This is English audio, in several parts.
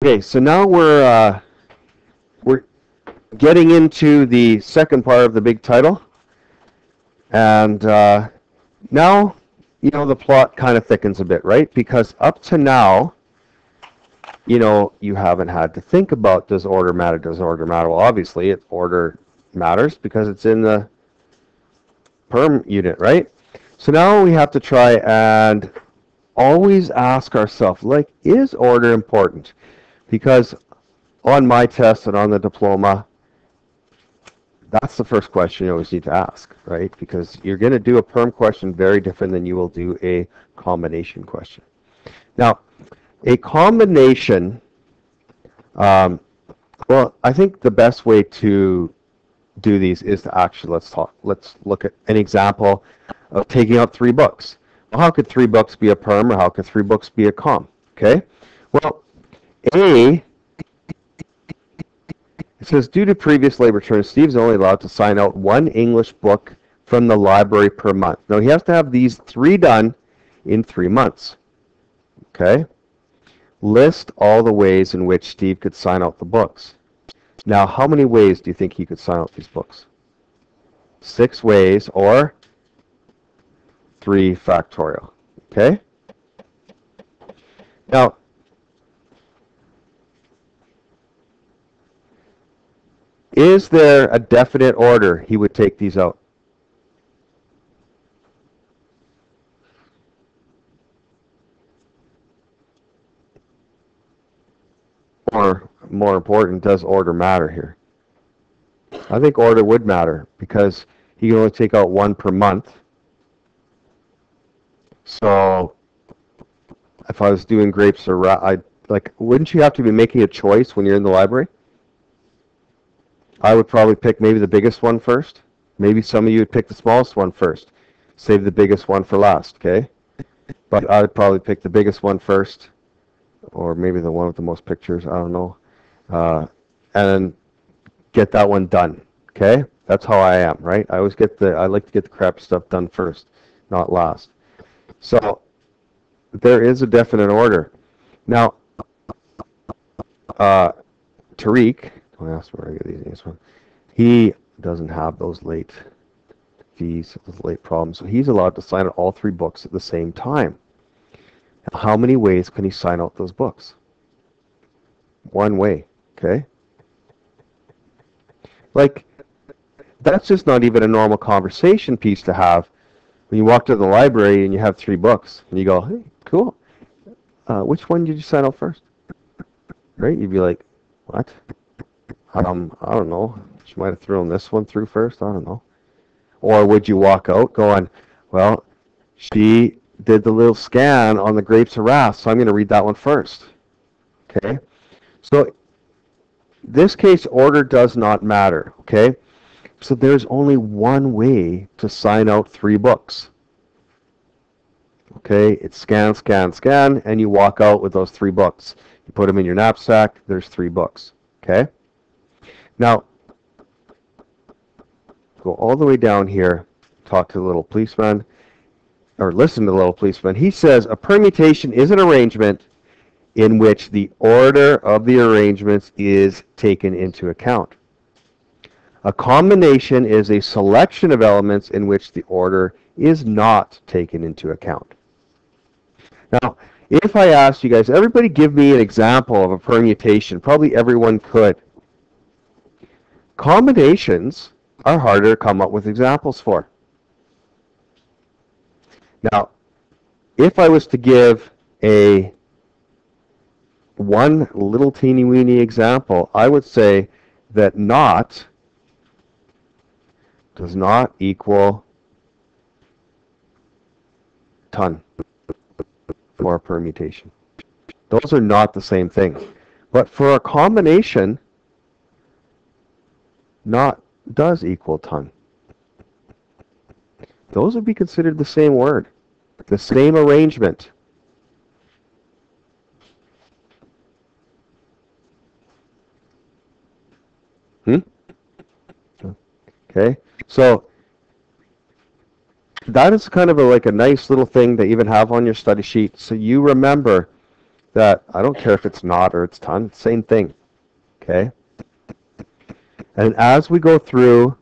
Okay, so now we're getting into the second part of the big title, and now the plot kind of thickens a bit, right? Because up to now, you haven't had to think about does order matter, does order matter. Well, obviously, order matters because it's in the perm unit, right? So now we have to try and always ask ourselves, like, is order important? Because on my test and on the diploma, that's the first question you always need to ask, right? Because you're going to do a perm question very different than you will do a combination question. Now, a combination, well, I think the best way to do these is to actually let's look at an example of taking out 3 books. Well, how could 3 books be a perm, or how could 3 books be a com? Okay, well, it says, due to previous labor terms, Steve's only allowed to sign out 1 English book from the library per month. Now, he has to have these 3 done in 3 months. Okay, list all the ways in which Steve could sign out the books. Now, how many ways do you think he could sign out these books? 6 ways, or 3 factorial. Okay? Now, is there a definite order he would take these out? Or, more important, does order matter here? I think order would matter because he can only take out 1 per month. So, if I was doing grapes or wouldn't you have to be making a choice when you're in the library? I would probably pick maybe the biggest one first. Maybe some of you would pick the smallest one first. Save the biggest one for last, okay? But I would probably pick the biggest one first, or maybe the one with the most pictures, I don't know. And get that one done, okay? That's how I am, right? I like to get the crap stuff done first, not last. So there is a definite order. Now, Tariq, I asked where I get these names from. He doesn't have those late fees, those late problems, so he's allowed to sign out all 3 books at the same time. Now, how many ways can he sign out those books? 1 way, okay? Like, that's just not even a normal conversation piece to have when you walk to the library and you have 3 books, and you go, hey, cool. Which one did you sign out first? Right? You'd be like, what? I don't know. She might have thrown this one through first. I don't know. Or would you walk out going, well, she did the little scan on the grapes of wrath, so I'm going to read that one first. Okay? So, this case, order does not matter. Okay? So there's only 1 way to sign out 3 books. Okay? It's scan, scan, scan, and you walk out with those 3 books. You put them in your knapsack, there's 3 books. Okay? Now, go all the way down here, talk to the little policeman, or listen to the little policeman. He says, a permutation is an arrangement in which the order of the arrangements is taken into account. A combination is a selection of elements in which the order is not taken into account. Now, if I asked you guys, everybody give me an example of a permutation, probably everyone could. Combinations are harder to come up with examples for. Now, if I was to give one little teeny weeny example, I would say that not does not equal ton for a permutation. Those are not the same thing. But for a combination, not does equal ton. Those would be considered the same word, the same arrangement. Okay, so that is kind of like a nice little thing that you even have on your study sheet. So you remember that I don't care if it's knot or it's ton, same thing. Okay? And as we go through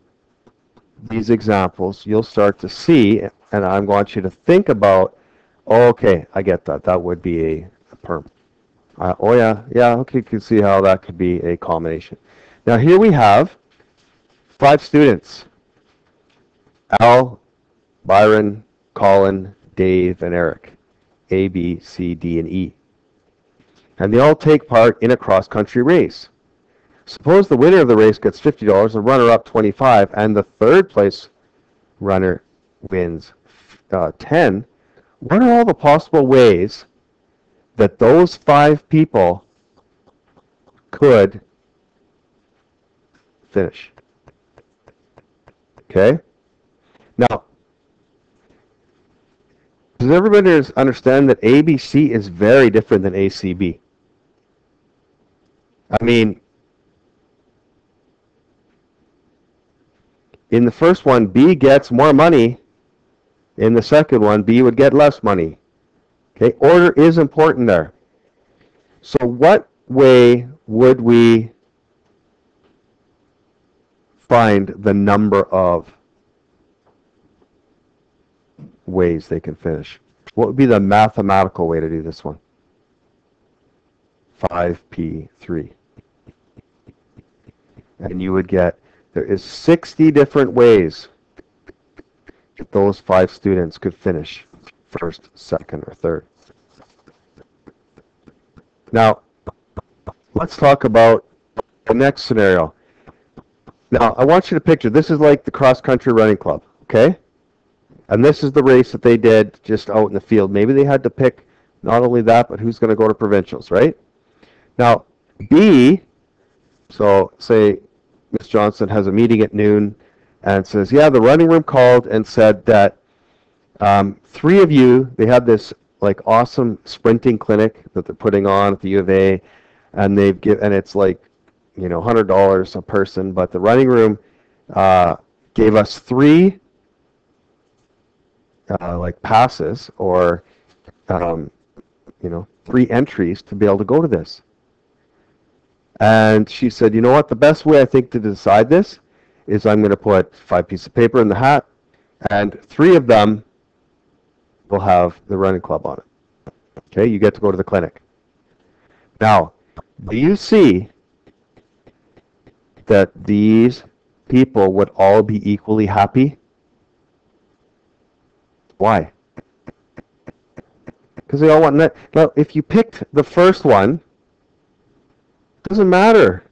these examples, you'll start to see, and I want you to think about, oh, okay, I get that. That would be a perm. Oh, yeah, okay, you can see how that could be a combination. Now, here we have 5 students. Al, Byron, Colin, Dave, and Eric. A, B, C, D, and E. And they all take part in a cross-country race. Suppose the winner of the race gets $50, the runner-up $25, and the third place runner wins $10. What are all the possible ways that those 5 people could finish? Okay? Now, does everybody understand that ABC is very different than ACB? I mean, in the first one, B gets more money. In the second one, B would get less money. Okay, order is important there. So what way would we find the number of ways they can finish? What would be the mathematical way to do this one? 5p3. And you would get, there is 60 different ways that those 5 students could finish first, second, or third. Now, let's talk about the next scenario. Now, I want you to picture, this is like the cross-country running club, okay? And this is the race that they did just out in the field. Maybe they had to pick not only that, but who's going to go to provincials, right? Now, B, so say Ms. Johnson has a meeting at noon and says, yeah, the running room called and said that 3 of you, they have this like awesome sprinting clinic that they're putting on at the U of A, and and it's like, you know, $100 a person, but the running room gave us 3 like passes or you know, 3 entries to be able to go to this. And she said, you know what, the best way I think to decide this is I'm going to put 5 pieces of paper in the hat, and 3 of them will have the running club on it. Okay, you get to go to the clinic. Now, do you see that these people would all be equally happy? Why? Because they all want net. Now, if you picked the first one, it doesn't matter.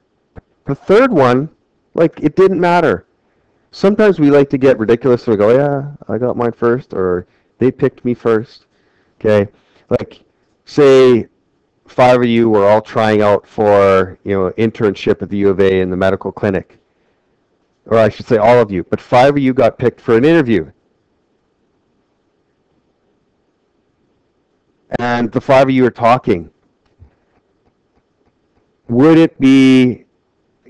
The third one, like, it didn't matter. Sometimes we like to get ridiculous. We go, yeah, I got mine first, or they picked me first. Okay, like, say 5 of you were all trying out for, you know, internship at the U of A in the medical clinic, or I should say all of you, but 5 of you got picked for an interview. And the 5 of you are talking. Would it be,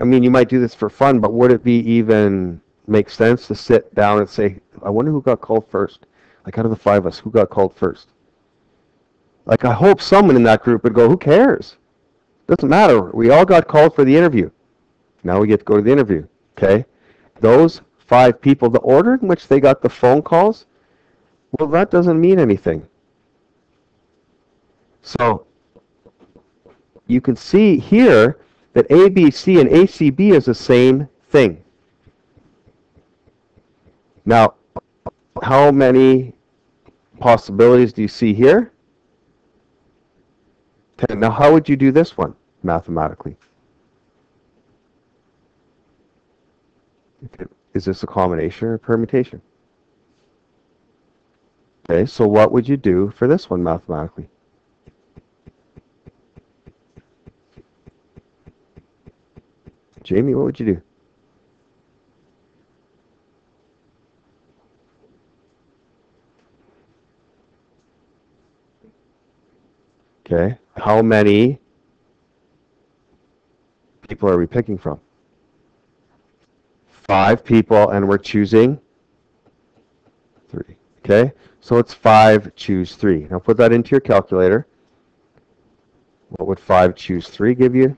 I mean, you might do this for fun, but would it be even make sense to sit down and say, I wonder who got called first? Like, out of the 5 of us, who got called first? Like, I hope someone in that group would go, who cares? Doesn't matter. We all got called for the interview. Now we get to go to the interview. Okay? Those 5 people, the order in which they got the phone calls, well, that doesn't mean anything. So, you can see here that ABC and ACB is the same thing. Now, how many possibilities do you see here? 10. Now, how would you do this one mathematically? Is this a combination or a permutation? Okay, so what would you do for this one mathematically? Jamie, what would you do? Okay, how many people are we picking from? 5 people, and we're choosing 3. Okay, so it's 5, choose 3. Now put that into your calculator. What would 5 choose 3 give you?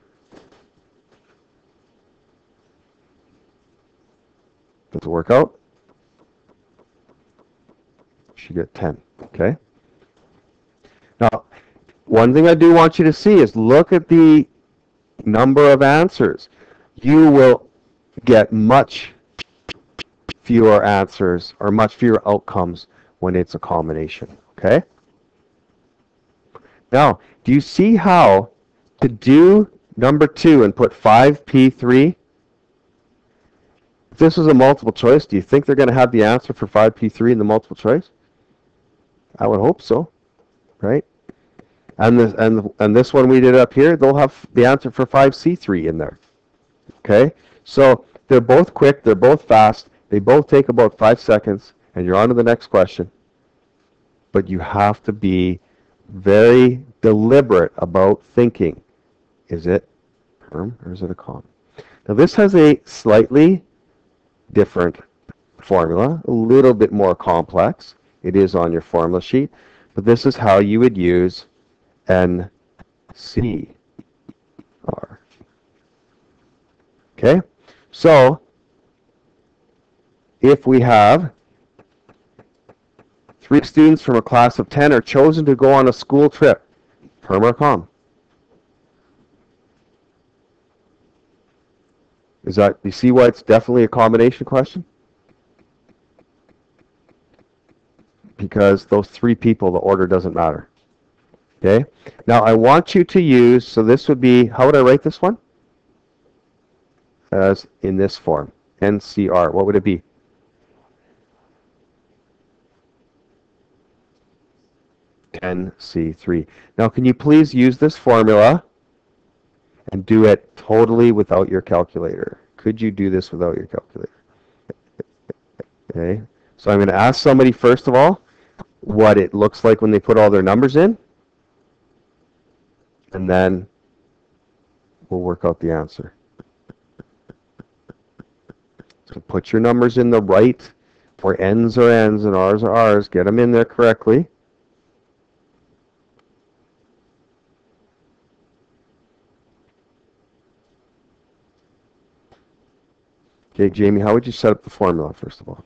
Does it work out? You get 10. Okay? Now, one thing I do want you to see is look at the number of answers. You will get much fewer answers or much fewer outcomes when it's a combination. Okay? Now, do you see how to do number 2 and put 5p3? If this was a multiple choice, do you think they're going to have the answer for 5p3 in the multiple choice? I would hope so, right? And this one we did up here, they'll have the answer for 5c3 in there. Okay? So they're both quick, they're both fast, they both take about 5 seconds, and you're on to the next question. But you have to be very deliberate about thinking. Is it perm or is it a com? Now this has a slightly different formula, a little bit more complex. It is on your formula sheet, but this is how you would use NCR. Okay, so if we have 3 students from a class of 10 are chosen to go on a school trip, perm or com? Is that, you see why it's definitely a combination question? Because those 3 people, the order doesn't matter. Okay? Now I want you to use, so this would be, how would I write this one? As in this form, NCR. What would it be? NC3. Now can you please use this formula and do it totally without your calculator? Could you do this without your calculator? Okay. So I'm going to ask somebody first of all what it looks like when they put all their numbers in, and then we'll work out the answer. So put your numbers in the right, where N's are N's and R's are R's. Get them in there correctly. Okay, Jamie, how would you set up the formula, first of all?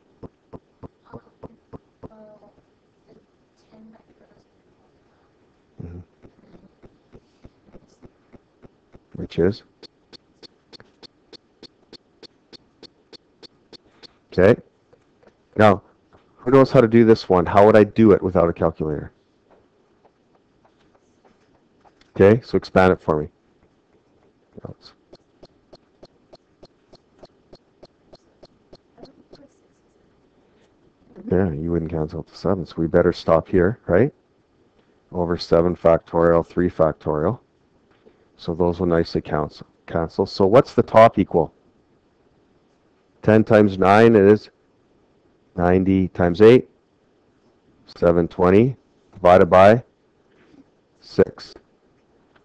Which is? Okay. Now, who knows how to do this one? How would I do it without a calculator? Okay, so expand it for me. Yeah, you wouldn't cancel out the 7, so we better stop here, right? Over 7 factorial, 3 factorial. So those will nicely cancel. So what's the top equal? 10 times 9 is 90 times 8, 720, divided by 6.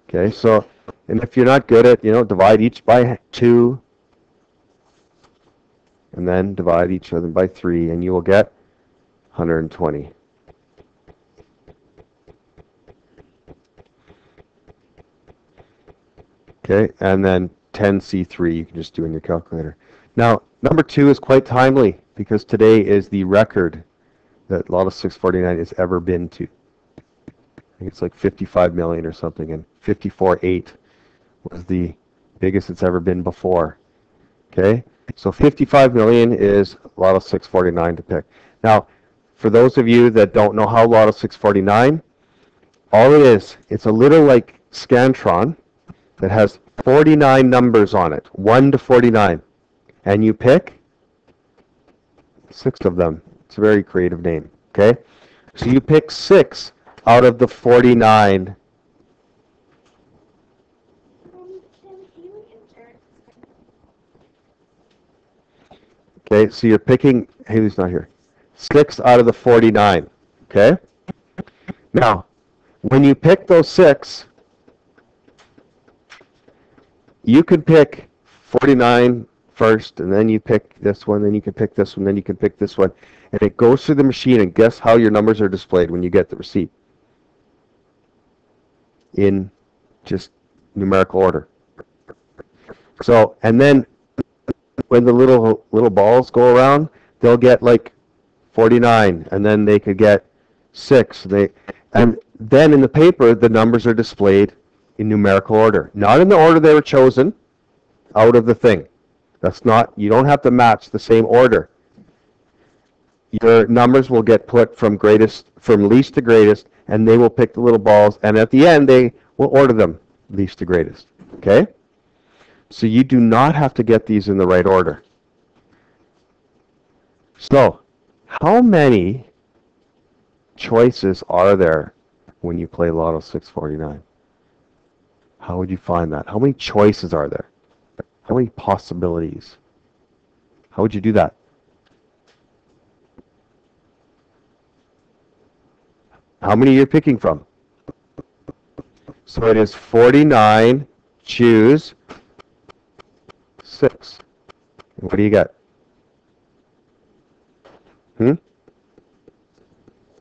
Okay, so, and if you're not good at, divide each by 2, and then divide each other by 3, and you will get 120. Okay, and then 10C3 you can just do in your calculator. Now, number 2 is quite timely because today is the record that Lotto 649 has ever been to. I think it's like 55 million or something, and 54.8 was the biggest it's ever been before. Okay, so 55 million is Lotto 649 to pick. Now, for those of you that don't know how Lotto 649, all it is, it's a little like Scantron that has 49 numbers on it, 1 to 49, and you pick 6 of them. It's a very creative name, okay? So you pick 6 out of the 49. Okay, so you're picking, Haley's not here, 6 out of the 49, okay? Now, when you pick those 6, you can pick 49 first, and then you pick this one, then you can pick this one, then you can pick this one, and it goes through the machine, and guess how your numbers are displayed when you get the receipt? In just numerical order. So, and then when the little balls go around, they'll get like 49, and then they could get 6. And then in the paper, the numbers are displayed in numerical order, not in the order they were chosen out of the thing. That's not, you don't have to match the same order. Your numbers will get put from least to greatest, and they will pick the little balls, and at the end, they will order them least to greatest. Okay? So you do not have to get these in the right order. So, how many choices are there when you play Lotto 649? How would you find that? How many choices are there? How many possibilities? How would you do that? How many you're picking from? So it is 49, choose 6. What do you get?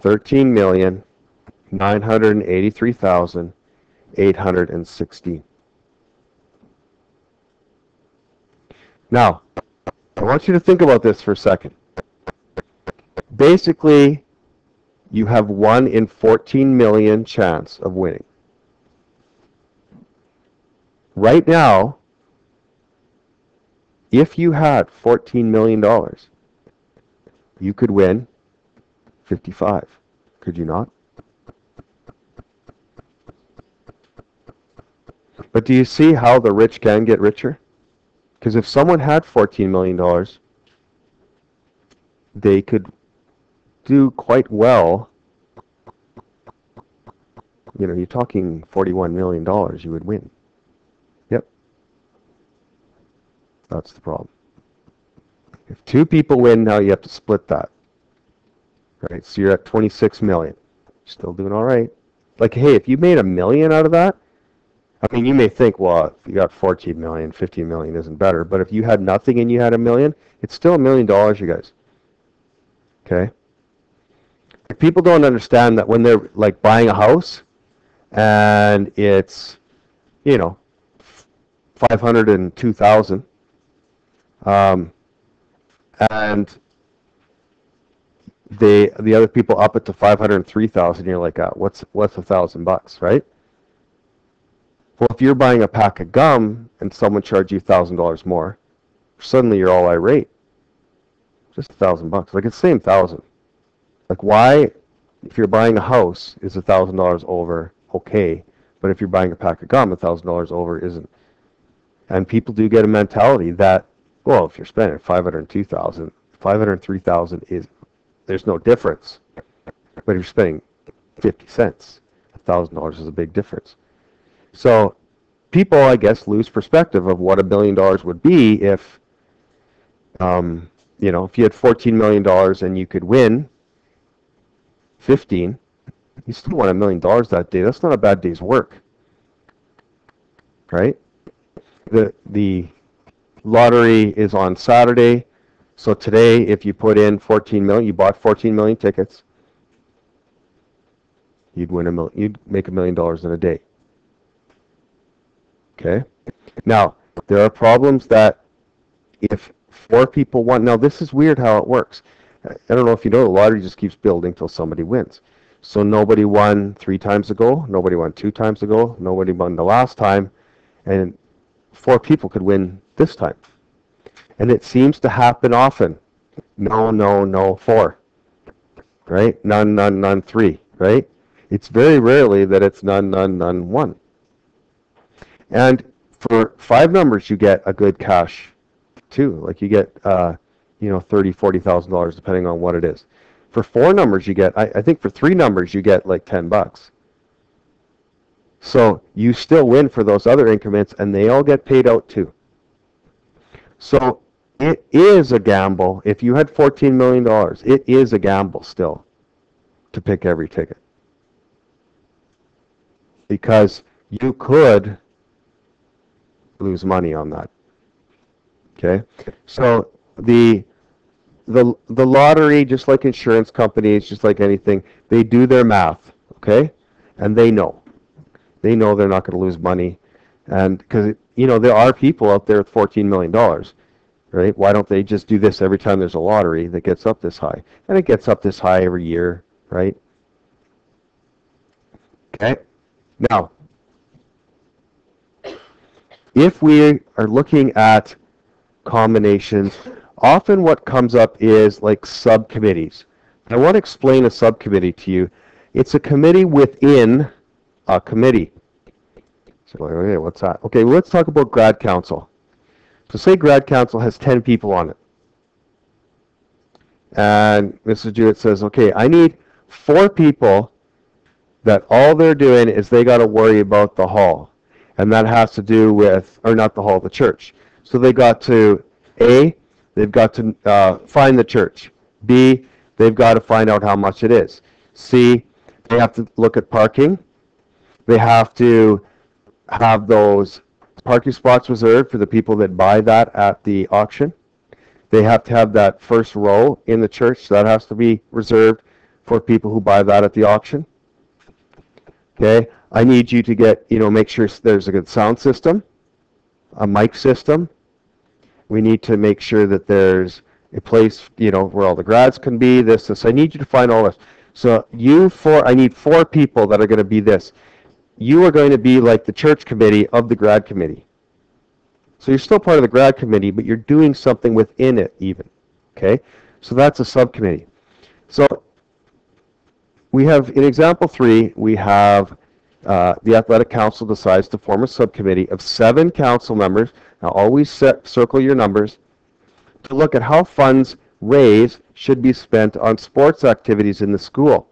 13,983,816. Now, I want you to think about this for a second. Basically, you have 1 in 14 million chance of winning. Right now, if you had $14 million, you could win 55. Could you not? But do you see how the rich can get richer? Because if someone had $14 million, they could do quite well. You know, you're talking $41 million you would win. Yep. That's the problem. If 2 people win, now you have to split that. Right? So you're at 26 million. Still doing all right. Like, hey, if you made $1 million out of that, I mean, you may think, well, if you got 14 million, 15 million isn't better. But if you had nothing and you had $1 million, it's still $1 million, you guys. Okay? People don't understand that when they're like buying a house and it's, you know, 502,000, and the other people up it to 503,000, you're like, what's $1,000, right? Well, if you're buying a pack of gum and someone charged you $1,000 more, suddenly you're all irate. Just $1,000, like it's the same 1,000. Like, why, if you're buying a house, is $1,000 over okay, but if you're buying a pack of gum, $1,000 over isn't? And people do get a mentality that, well, if you're spending 502,000, 503,000 is, there's no difference. But if you're spending 50 cents, $1,000 is a big difference. So people, I guess, lose perspective of what $1 billion would be if, you know, if you had $14 million and you could win 15, you still won $1 million that day. That's not a bad day's work, right? The lottery is on Saturday, so today, if you put in 14 million, you bought 14 million tickets, you'd make $1 million in a day. Okay. Now there are problems that if 4 people won. Now this is weird how it works. I don't know if you know, the lottery just keeps building till somebody wins. So nobody won 3 times ago, nobody won 2 times ago, nobody won the last time, and 4 people could win this time. And it seems to happen often. No, no, no, 4. Right? None, none, none, 3. Right? It's very rarely that it's none, none, none, 1. And for 5 numbers, you get a good cash too. Like you get, you know, $30,000, $40,000 depending on what it is. For 4 numbers, you get, I think for 3 numbers, you get like $10. So you still win for those other increments, and they all get paid out too. So it is a gamble. If you had $14 million, it is a gamble still to pick every ticket. Because you could lose money on that. Okay? So the lottery, just like insurance companies, just like anything, they do their math, okay? And they know. They know they're not going to lose money. And because, there are people out there with $14 million, right? Why don't they just do this every time there's a lottery that gets up this high? And it gets up this high every year, right? Okay. Now, if we are looking at combinations, often what comes up is like subcommittees. I want to explain a subcommittee to you. It's a committee within a committee. So, okay, what's that? Okay, well, let's talk about grad council. So say grad council has 10 people on it. And Mrs. Jewett says, okay, I need 4 people that all they're doing is they got to worry about the hall. And that has to do with, or not the hall, the church. So they got to, A, they've got to find the church. B, they've got to find out how much it is. C, they have to look at parking. They have to have those parking spots reserved for the people that buy that at the auction. They have to have that first row in the church. So that has to be reserved for people who buy that at the auction. Okay, I need you to get, make sure there's a good sound system, a mic system. We need to make sure that there's a place, where all the grads can be, this. I need you to find all this. So I need 4 people that are going to be this. You are going to be like the church committee of the grad committee. So you're still part of the grad committee, but you're doing something within it even. Okay, so that's a subcommittee. So we have, in example 3, we have the athletic council decides to form a subcommittee of 7 council members. Now always circle your numbers to look at how funds raised should be spent on sports activities in the school.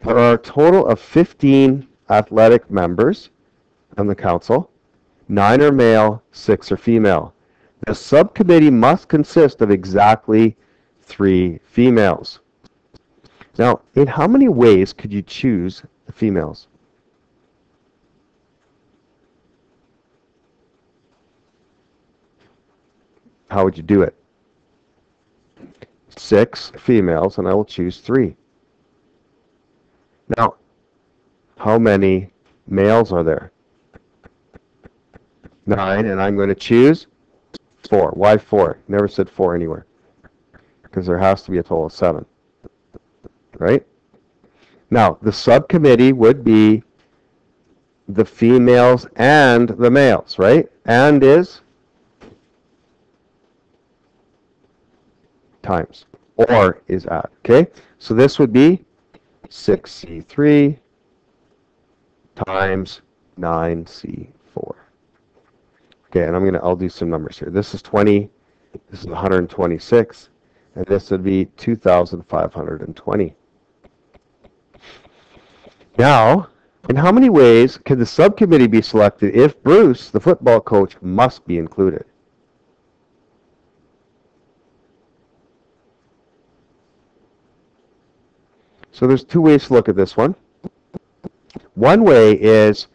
There are a total of 15 athletic members on the council. 9 are male, 6 are female. The subcommittee must consist of exactly 3 females. Now, in how many ways could you choose the females? How would you do it? 6 females, and I will choose 3. Now, how many males are there? 9, and I'm going to choose 4. Why 4? Never said 4 anywhere. Because there has to be a total of 7. Right? Now, the subcommittee would be the females and the males, right? And is times. Or is at. Okay? So this would be 6C3 times 9C4. Okay, and I'll do some numbers here. This is 20, this is 126, and this would be 2,520. Now, in how many ways can the subcommittee be selected if Bruce, the football coach, must be included? So there's 2 ways to look at this one. One way is,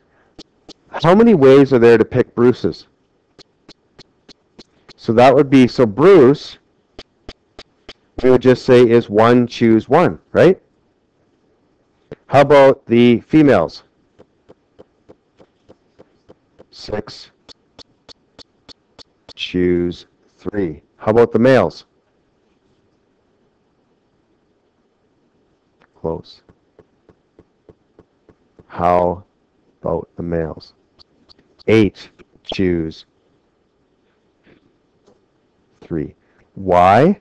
how many ways are there to pick Bruce's? So that would be, so Bruce, we would just say is 1, choose 1, right? How about the females? 6, choose 3. How about the males? Close. How about the males? 8, choose 3. Why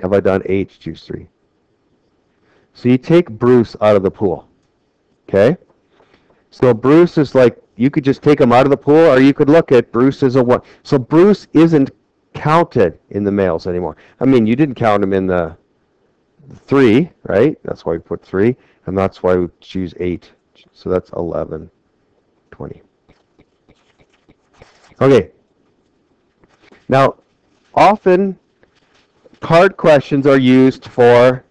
have I done 8, choose 3? So you take Bruce out of the pool. Okay? So Bruce is like, you could just take him out of the pool, or you could look at Bruce as a 1. So Bruce isn't counted in the males anymore. I mean, you didn't count him in the 3, right? That's why we put 3, and that's why we choose 8. So that's 11, 20. Okay. Now, often card questions are used for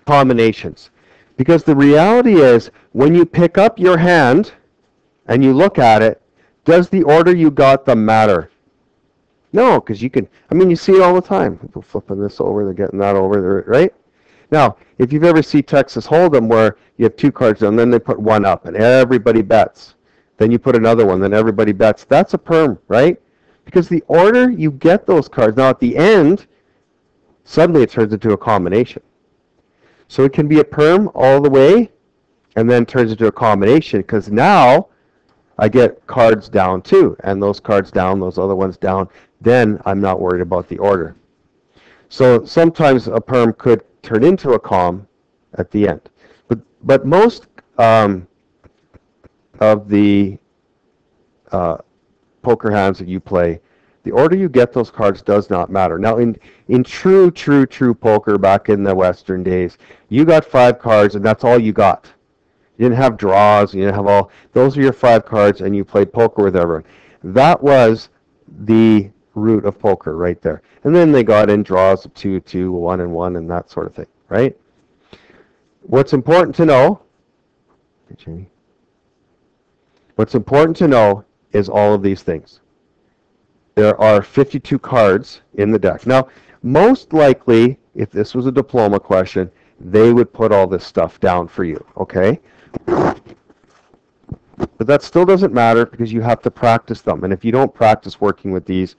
combinations, because the reality is when you pick up your hand and you look at it, does the order you got them matter? No, because you can, you see it all the time. People flipping this over, they're getting that over, right? Now, if you've ever seen Texas Hold'em where you have two cards down, then they put one up and everybody bets. Then you put another one, then everybody bets. That's a perm, right? Because the order you get those cards, now at the end, suddenly it turns into a combination. So it can be a perm all the way and then turns into a combination because now I get cards down too, and those cards down, those other ones down. Then I'm not worried about the order. So sometimes a perm could turn into a com at the end. But most of the poker hands that you play, the order you get those cards does not matter. Now, in true poker back in the Western days, you got 5 cards, and that's all you got. You didn't have draws. You didn't have all. Those are your 5 cards, and you played poker with everyone. That was the root of poker right there. And then they got in draws of 2, 2, 1, and 1, and that sort of thing, right? What's important to know, Jamie, what's important to know is all of these things. There are 52 cards in the deck. Now, most likely, if this was a diploma question, they would put all this stuff down for you, okay? But that still doesn't matter because you have to practice them. And if you don't practice working with these,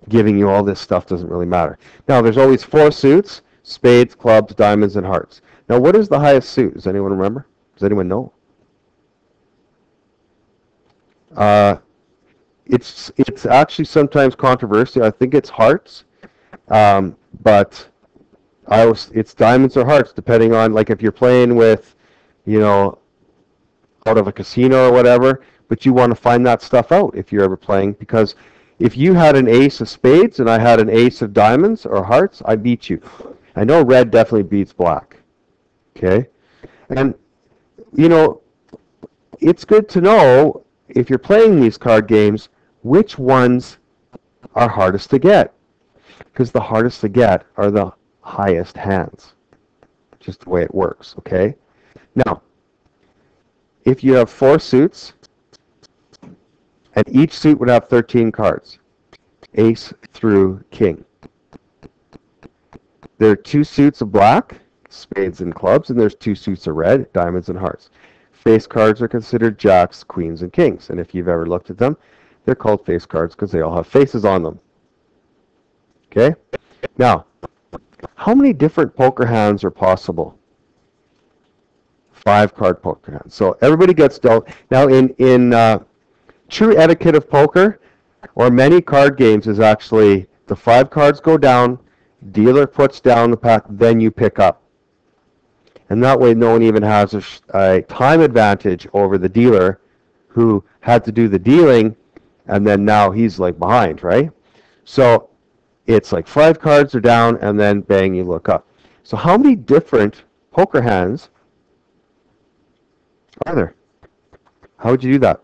giving you all this stuff doesn't really matter. Now, there's always 4 suits: spades, clubs, diamonds, and hearts. Now, what is the highest suit? Does anyone remember? Does anyone know? It's actually sometimes controversial. I think it's hearts, but it's diamonds or hearts, depending on, like, if you're playing with, you know, out of a casino or whatever, but you want to find that stuff out if you're ever playing, because if you had an ace of spades and I had an ace of diamonds or hearts, I beat you. I know red definitely beats black. Okay? And, you know, it's good to know, if you're playing these card games, which ones are hardest to get. Because the hardest to get are the highest hands. Just the way it works, okay? Now, if you have 4 suits, and each suit would have 13 cards, ace through king. There are 2 suits of black, spades and clubs, and there's 2 suits of red, diamonds and hearts. Face cards are considered jacks, queens, and kings. And if you've ever looked at them, they're called face cards because they all have faces on them. Okay? Now, how many different poker hands are possible? 5 card poker hands. So everybody gets dealt. Now, in true etiquette of poker, or many card games, is actually the 5 cards go down, dealer puts down the pack, then you pick up. And that way no one even has a time advantage over the dealer who had to do the dealing, and then now he's like behind, right? So it's like 5 cards are down, and then bang, you look up. So how many different poker hands are there? How would you do that?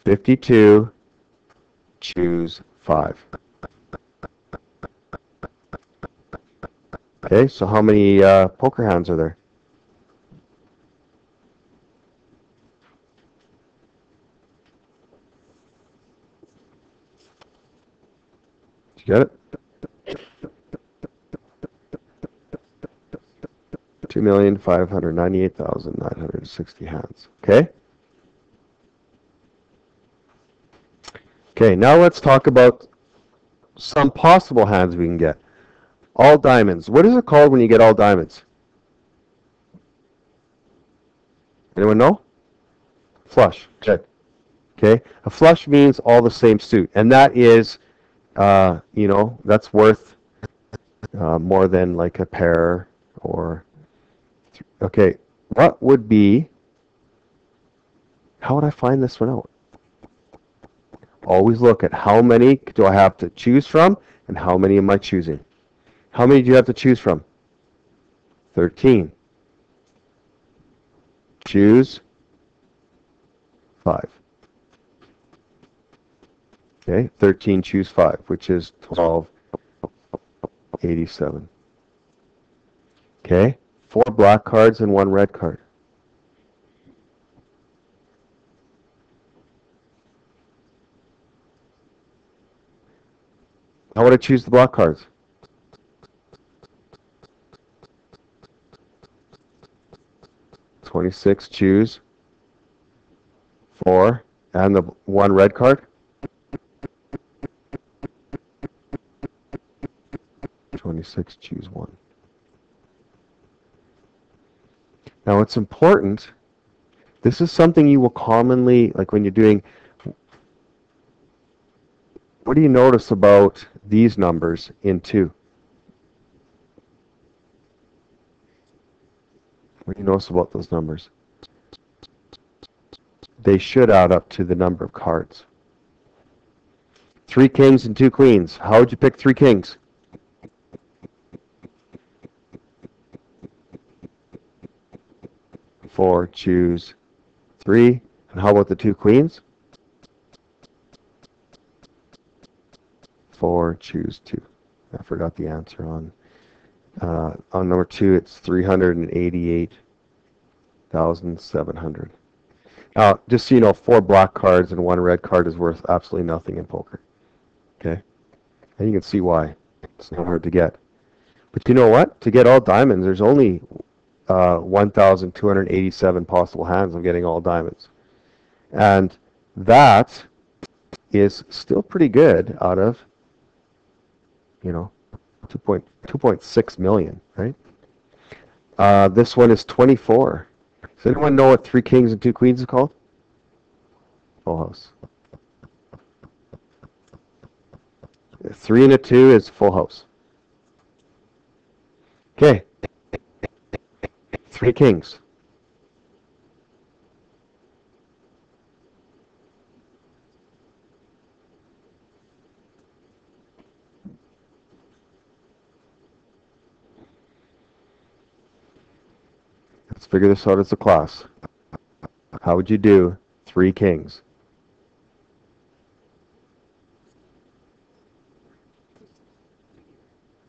52, choose 5. Okay, so how many poker hands are there? Did you get it? 2,598,960 hands. Okay? Okay, now let's talk about some possible hands we can get. All diamonds. What is it called when you get all diamonds? Anyone know? Flush. Good. Okay. A flush means all the same suit, and that is, you know, that's worth more than like a pair or. Okay. What would be? How would I find this one out? Always look at how many do I have to choose from, and how many am I choosing? How many do you have to choose from? 13. Choose 5. Okay, 13, choose 5, which is 1287. Okay, 4 black cards and 1 red card. How would I choose the black cards? 26, choose 4, and the 1 red card. 26, choose 1. Now it's important, this is something you will commonly, like when you're doing, what do you notice about these numbers in 2? What do you notice about those numbers? They should add up to the number of cards. 3 kings and 2 queens. How would you pick 3 kings? Four, choose 3. And how about the 2 queens? 4, choose 2. I forgot the answer on number 2. It's 388,700. Now, just so you know, 4 black cards and 1 red card is worth absolutely nothing in poker. Okay, and you can see why. It's not hard to get. But you know what? To get all diamonds, there's only 1,287 possible hands of getting all diamonds. And that is still pretty good out of, 2.6 million, right? This one is 24. Does anyone know what 3 kings and 2 queens is called? Full house. 3 and a 2 is full house. Okay. 3 kings. Let's figure this out as a class. How would you do 3 kings?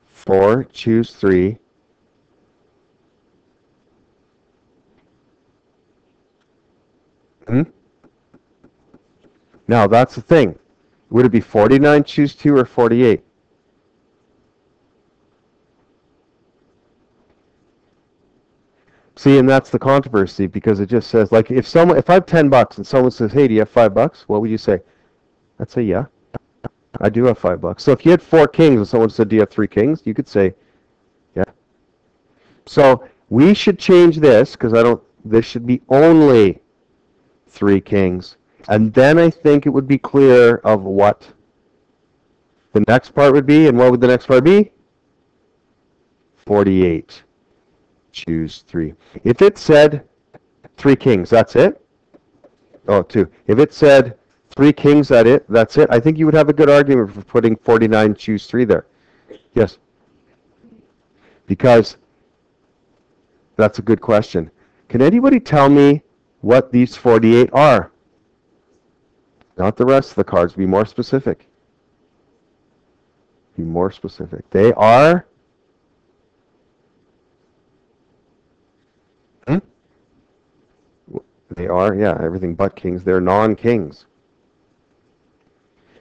Four, choose 3. Now, that's the thing. Would it be 49, choose 2, or 48? See, and that's the controversy, because it just says, like, if I have $10 and someone says, hey, do you have $5? What would you say? I'd say, yeah, I do have $5. So if you had 4 kings and someone said, do you have 3 kings? You could say, yeah. So we should change this, because this should be only 3 kings. And then I think it would be clear of what the next part would be. And what would the next part be? 48. Choose 3. If it said 3 kings, that's it? Oh, 2. If it said 3 kings, that's it, I think you would have a good argument for putting 49, choose 3 there. Yes? Because that's a good question. Can anybody tell me what these 48 are? Not the rest of the cards. Be more specific. Be more specific. They are... They are, yeah, everything but kings. They're non-kings.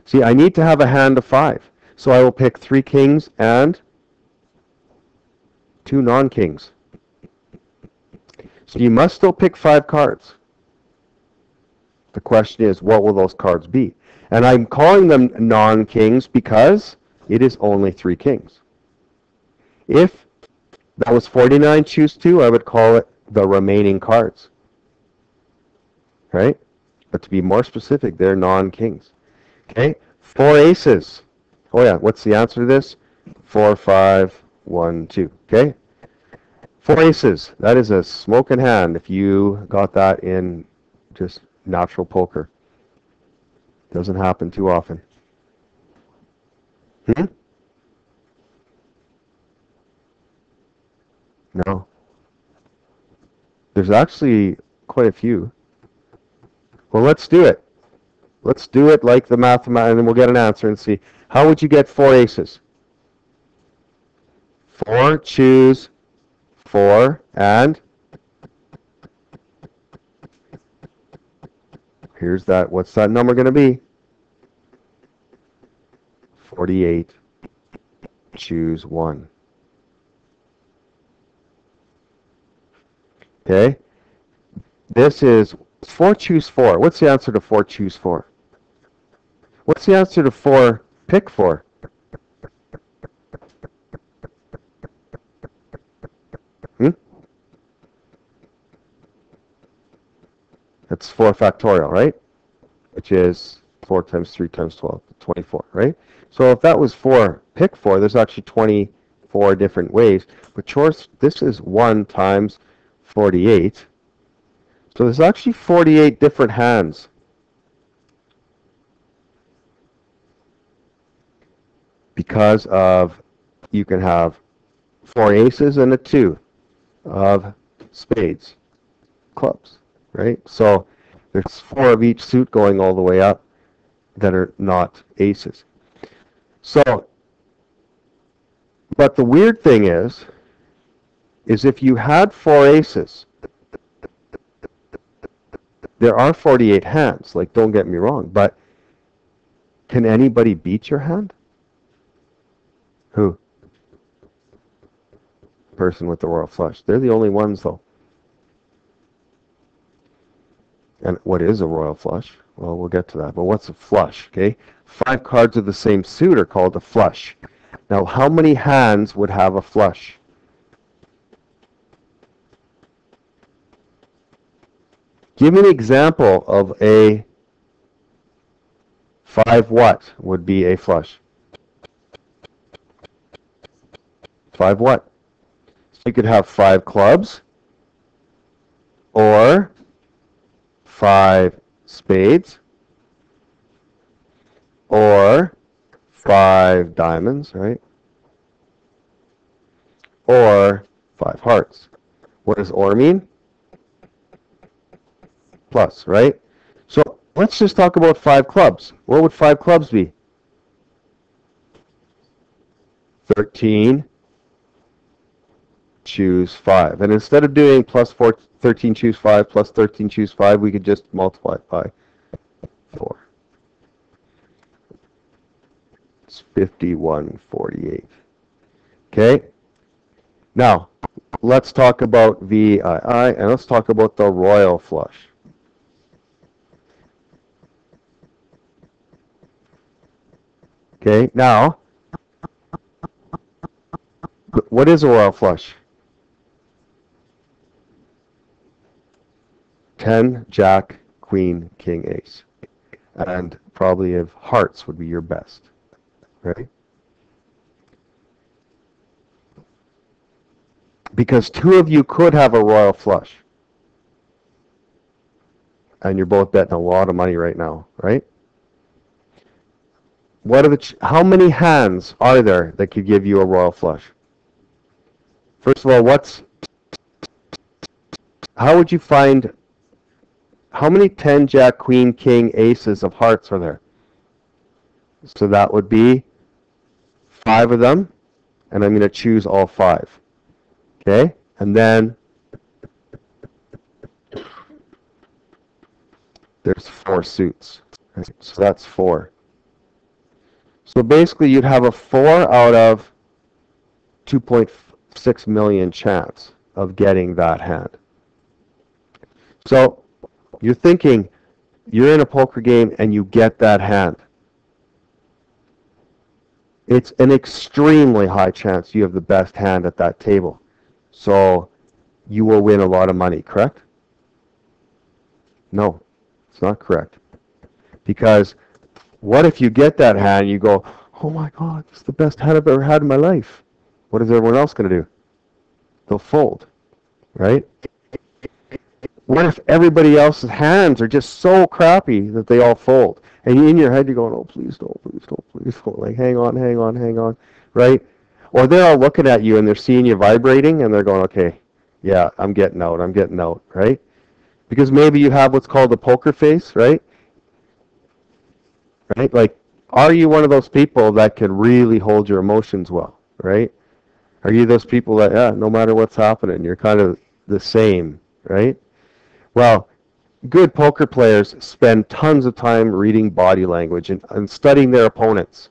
See, I need to have a hand of 5. So I will pick 3 kings and 2 non-kings. So you must still pick 5 cards. The question is, what will those cards be? And I'm calling them non-kings because it is only 3 kings. If that was 49, choose 2, I would call it the remaining cards. Right? But to be more specific, they're non-kings. Okay? 4 aces. Oh yeah, what's the answer to this? 4, 5, 1, 2. Okay? 4 aces. That is a smoking hand if you got that in just natural poker. Doesn't happen too often. No. There's actually quite a few. Well, let's do it. Let's do it like the mathematics, and then we'll get an answer and see. How would you get 4 aces? 4, choose 4, and here's that. What's that number going to be? 48. Choose 1. Okay? This is 4 choose 4. What's the answer to 4 choose 4? What's the answer to 4 pick 4? That's 4 factorial, right? Which is 4 times 3 times 12, 24, right? So if that was 4 pick 4, there's actually 24 different ways. But choice, this is 1 times 48. So there's actually 48 different hands. Because of, you can have 4 aces and a 2 of spades, clubs, right? So there's 4 of each suit going all the way up that are not aces. So, but the weird thing is if you had 4 aces, there are 48 hands, like don't get me wrong, but can anybody beat your hand? Who? Person with the royal flush. They're the only ones though. And what is a royal flush? Well, we'll get to that. But what's a flush? Okay, 5 cards of the same suit are called a flush. Now, how many hands would have a flush? Give me an example of a 5 what would be a flush? 5 what? So you could have 5 clubs or 5 spades or 5 diamonds, right? Or 5 hearts. What does or mean? Plus, right? So let's just talk about 5 clubs. What would 5 clubs be? 13 choose 5. And instead of doing plus 4, 13 choose 5 plus 13 choose 5, we could just multiply it by 4. It's 51/48. Okay? Now, let's talk about VII, and let's talk about the royal flush. Okay, now, what is a royal flush? 10, Jack, Queen, King, Ace. And probably if hearts would be your best, right? Because 2 of you could have a royal flush. And you're both betting a lot of money right now, right? What are the how many hands are there that could give you a royal flush? First of all, how would you find, how many 10, Jack, Queen, King, Aces of hearts are there? So that would be 5 of them, and I'm going to choose all 5. Okay? And then there's 4 suits. So that's 4. So basically you'd have a 4 out of 2.6 million chance of getting that hand. So you're thinking you're in a poker game and you get that hand. It's an extremely high chance you have the best hand at that table. So you will win a lot of money, correct? No, it's not correct. Because what if you get that hand and you go, oh my God, this is the best hand I've ever had in my life. What is everyone else going to do? They'll fold, right? What if everybody else's hands are just so crappy that they all fold? And in your head you're going, oh, please don't, please don't, please don't. Like, hang on, hang on, hang on, right? Or they're all looking at you and they're seeing you vibrating and they're going, okay, yeah, I'm getting out, right? Because maybe you have what's called a poker face, right? Right? Like, are you one of those people that can really hold your emotions well, right? Are you those people that, yeah, no matter what's happening, you're kind of the same, right? Well, good poker players spend tons of time reading body language and studying their opponents.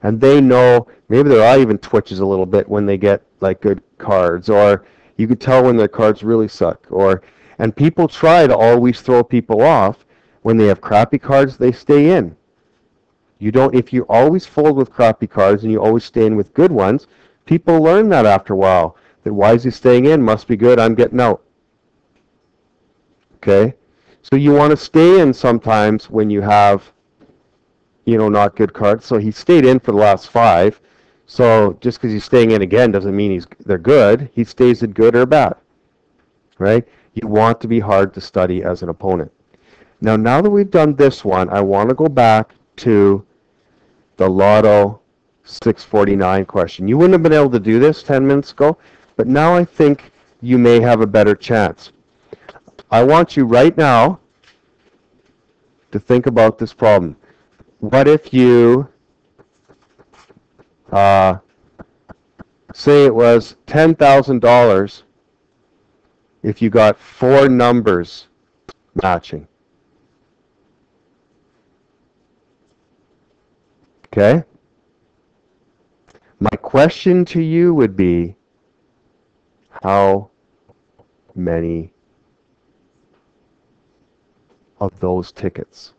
And they know, maybe their eye even twitches a little bit when they get like good cards, or you could tell when their cards really suck, And people try to always throw people off. When they have crappy cards, they stay in. You don't, if you always fold with crappy cards and you always stay in with good ones, people learn that after a while. That why is he staying in? Must be good. I'm getting out. Okay? So you want to stay in sometimes when you have, not good cards. So he stayed in for the last 5. So just because he's staying in again doesn't mean they're good. He stays in good or bad. Right? You want to be hard to study as an opponent. Now that we've done this one, I want to go back to the Lotto 649 question. You wouldn't have been able to do this 10 minutes ago, but now I think you may have a better chance. I want you right now to think about this problem. What if you say it was $10,000 if you got 4 numbers matching? Okay? My question to you would be, how many of those tickets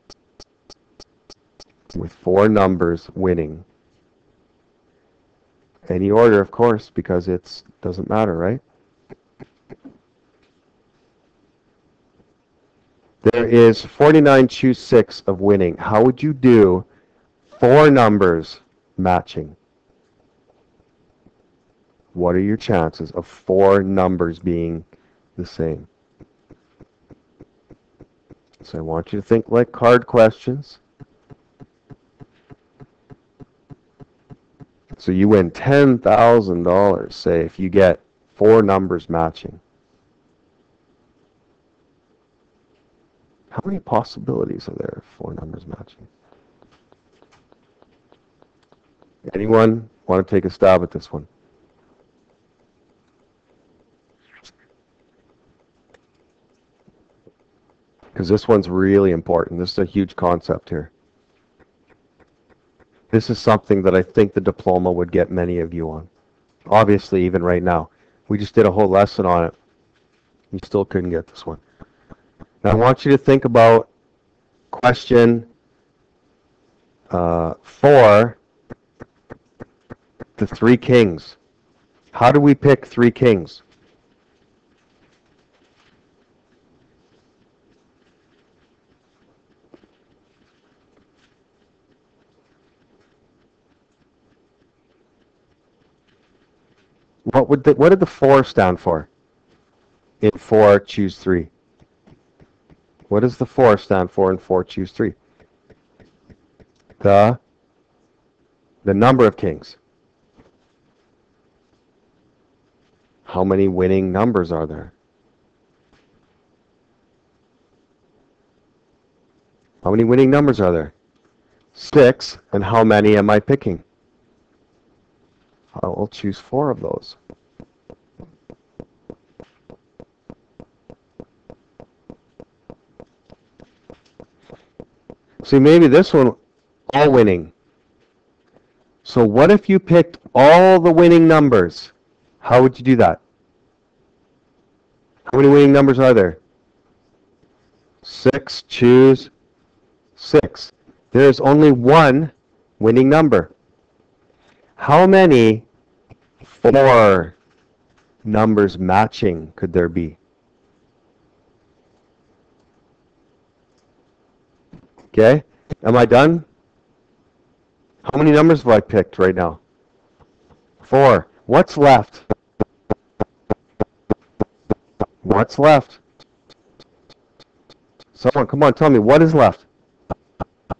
with 4 numbers winning? Any order, of course, because it doesn't matter, right? There is 49 choose 6 of winning. How would you do 4 numbers matching? What are your chances of 4 numbers being the same? So I want you to think like card questions. So you win $10,000, say, if you get 4 numbers matching. How many possibilities are there of 4 numbers matching? Anyone want to take a stab at this one? Because this one's really important. This is a huge concept here. This is something that I think the diploma would get many of you on. Obviously, even right now. We just did a whole lesson on it. You still couldn't get this one. Now I want you to think about question 4, the 3 kings. How do we pick 3 kings? What did the 4 stand for? In 4, choose 3. What does the 4 stand for in 4, choose 3? The number of kings. How many winning numbers are there? How many winning numbers are there? 6. And how many am I picking? I will choose 4 of those. See, maybe this one, all winning. So what if you picked all the winning numbers? How would you do that? How many winning numbers are there? 6, choose 6. There is only 1 winning number. How many 4 numbers matching could there be? Okay, am I done? How many numbers have I picked right now? 4. What's left? What's left? Someone, come on, tell me, what is left?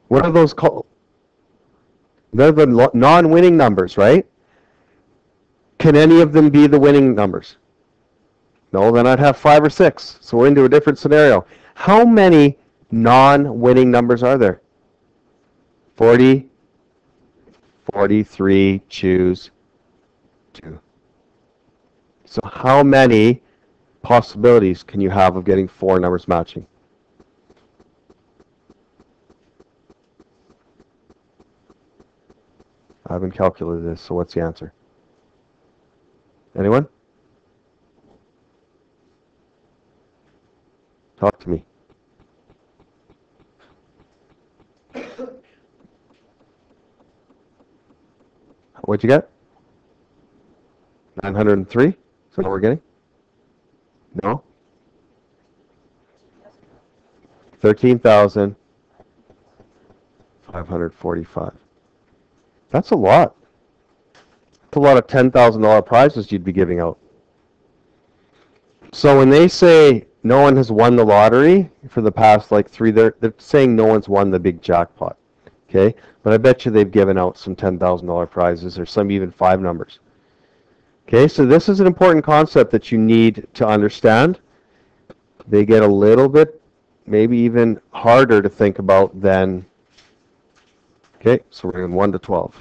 What are those called? They're the non-winning numbers, right? Can any of them be the winning numbers? No, then I'd have 5 or 6. So we're into a different scenario. How many non-winning numbers are there? 40, 43, choose 2. So how many possibilities can you have of getting 4 numbers matching? I haven't calculated this, so what's the answer? Anyone? Talk to me. What'd you get? 903? Is that what we're getting? No? 13,545. That's a lot. That's a lot of $10,000 prizes you'd be giving out. So when they say no one has won the lottery for the past like 3, they're saying no one's won the big jackpot. Okay? But I bet you they've given out some $10,000 prizes or some even 5 numbers. Okay, so this is an important concept that you need to understand. They get a little bit, maybe even harder to think about than, okay, so we're in 1 to 12.